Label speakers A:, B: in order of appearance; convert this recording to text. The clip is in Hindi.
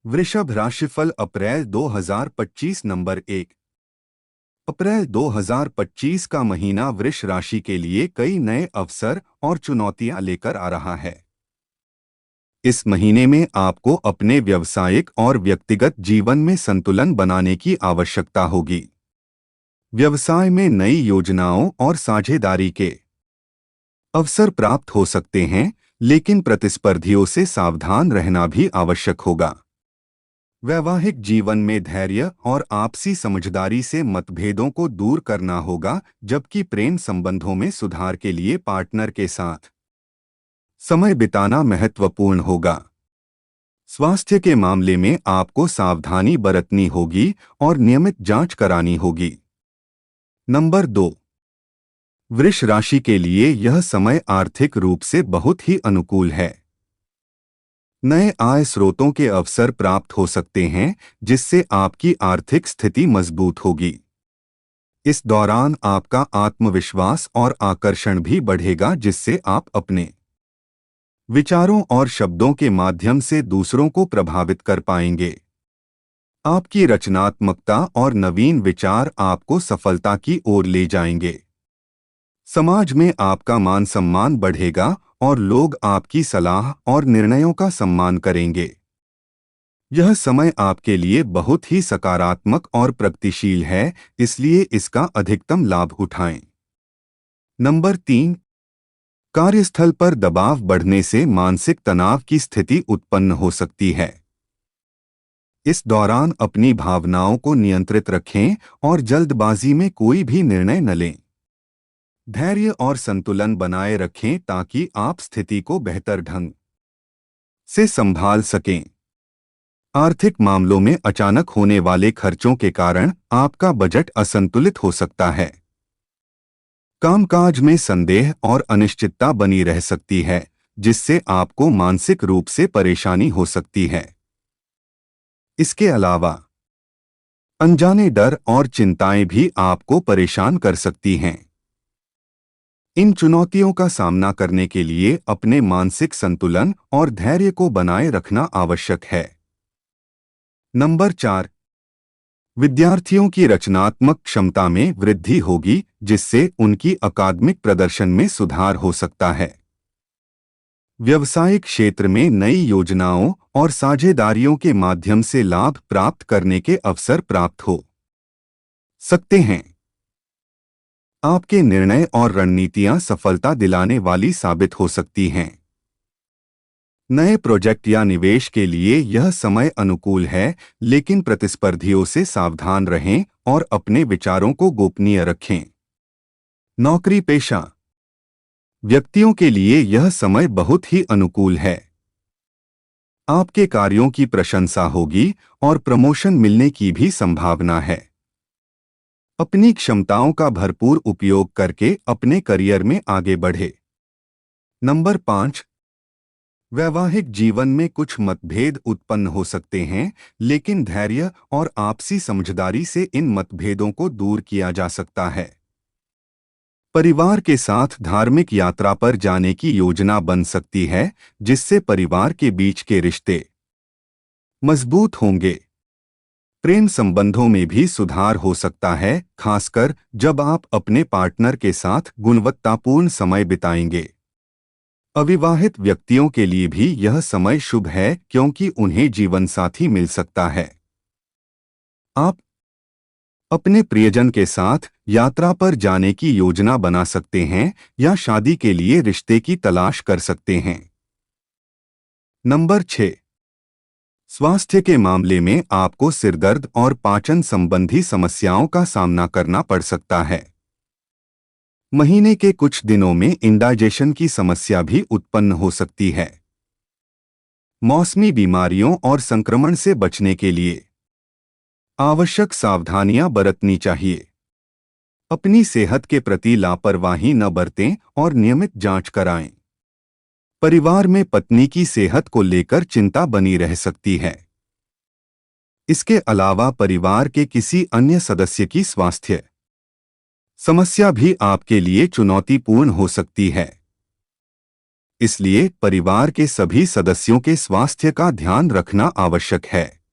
A: वृषभ राशिफल अप्रैल 2025 नंबर 1। अप्रैल 2025 का महीना वृष राशि के लिए कई नए अवसर और चुनौतियां लेकर आ रहा है। इस महीने में आपको अपने व्यावसायिक और व्यक्तिगत जीवन में संतुलन बनाने की आवश्यकता होगी। व्यवसाय में नई योजनाओं और साझेदारी के अवसर प्राप्त हो सकते हैं, लेकिन प्रतिस्पर्धियों से सावधान रहना भी आवश्यक होगा। वैवाहिक जीवन में धैर्य और आपसी समझदारी से मतभेदों को दूर करना होगा, जबकि प्रेम संबंधों में सुधार के लिए पार्टनर के साथ समय बिताना महत्वपूर्ण होगा। स्वास्थ्य के मामले में आपको सावधानी बरतनी होगी और नियमित जांच करानी होगी। नंबर 2। वृष राशि के लिए यह समय आर्थिक रूप से बहुत ही अनुकूल है। नए आय स्रोतों के अवसर प्राप्त हो सकते हैं, जिससे आपकी आर्थिक स्थिति मजबूत होगी। इस दौरान आपका आत्मविश्वास और आकर्षण भी बढ़ेगा, जिससे आप अपने विचारों और शब्दों के माध्यम से दूसरों को प्रभावित कर पाएंगे। आपकी रचनात्मकता और नवीन विचार आपको सफलता की ओर ले जाएंगे। समाज में आपका मान सम्मान बढ़ेगा और लोग आपकी सलाह और निर्णयों का सम्मान करेंगे। यह समय आपके लिए बहुत ही सकारात्मक और प्रगतिशील है, इसलिए इसका अधिकतम लाभ उठाएं। नंबर 3। कार्यस्थल पर दबाव बढ़ने से मानसिक तनाव की स्थिति उत्पन्न हो सकती है। इस दौरान अपनी भावनाओं को नियंत्रित रखें और जल्दबाजी में कोई भी निर्णय न लें। धैर्य और संतुलन बनाए रखें ताकि आप स्थिति को बेहतर ढंग से संभाल सकें। आर्थिक मामलों में अचानक होने वाले खर्चों के कारण आपका बजट असंतुलित हो सकता है। कामकाज में संदेह और अनिश्चितता बनी रह सकती है, जिससे आपको मानसिक रूप से परेशानी हो सकती है। इसके अलावा अनजाने डर और चिंताएं भी आपको परेशान कर सकती हैं। इन चुनौतियों का सामना करने के लिए अपने मानसिक संतुलन और धैर्य को बनाए रखना आवश्यक है। नंबर 4। विद्यार्थियों की रचनात्मक क्षमता में वृद्धि होगी, जिससे उनकी अकादमिक प्रदर्शन में सुधार हो सकता है। व्यावसायिक क्षेत्र में नई योजनाओं और साझेदारियों के माध्यम से लाभ प्राप्त करने के अवसर प्राप्त हो सकते हैं। आपके निर्णय और रणनीतियां सफलता दिलाने वाली साबित हो सकती हैं। नए प्रोजेक्ट या निवेश के लिए यह समय अनुकूल है, लेकिन प्रतिस्पर्धियों से सावधान रहें और अपने विचारों को गोपनीय रखें। नौकरी पेशा व्यक्तियों के लिए यह समय बहुत ही अनुकूल है। आपके कार्यों की प्रशंसा होगी और प्रमोशन मिलने की भी संभावना है। अपनी क्षमताओं का भरपूर उपयोग करके अपने करियर में आगे बढ़े। नंबर 5। वैवाहिक जीवन में कुछ मतभेद उत्पन्न हो सकते हैं, लेकिन धैर्य और आपसी समझदारी से इन मतभेदों को दूर किया जा सकता है। परिवार के साथ धार्मिक यात्रा पर जाने की योजना बन सकती है, जिससे परिवार के बीच के रिश्ते मजबूत होंगे। प्रेम संबंधों में भी सुधार हो सकता है, खासकर जब आप अपने पार्टनर के साथ गुणवत्तापूर्ण समय बिताएंगे। अविवाहित व्यक्तियों के लिए भी यह समय शुभ है, क्योंकि उन्हें जीवनसाथी मिल सकता है। आप अपने प्रियजन के साथ यात्रा पर जाने की योजना बना सकते हैं या शादी के लिए रिश्ते की तलाश कर सकते हैं। नंबर 6। स्वास्थ्य के मामले में आपको सिरदर्द और पाचन संबंधी समस्याओं का सामना करना पड़ सकता है। महीने के कुछ दिनों में इंडाइजेशन की समस्या भी उत्पन्न हो सकती है। मौसमी बीमारियों और संक्रमण से बचने के लिए आवश्यक सावधानियां बरतनी चाहिए। अपनी सेहत के प्रति लापरवाही न बरतें और नियमित जांच कराएं। परिवार में पत्नी की सेहत को लेकर चिंता बनी रह सकती है। इसके अलावा परिवार के किसी अन्य सदस्य की स्वास्थ्य समस्या भी आपके लिए चुनौतीपूर्ण हो सकती है। इसलिए परिवार के सभी सदस्यों के स्वास्थ्य का ध्यान रखना आवश्यक है।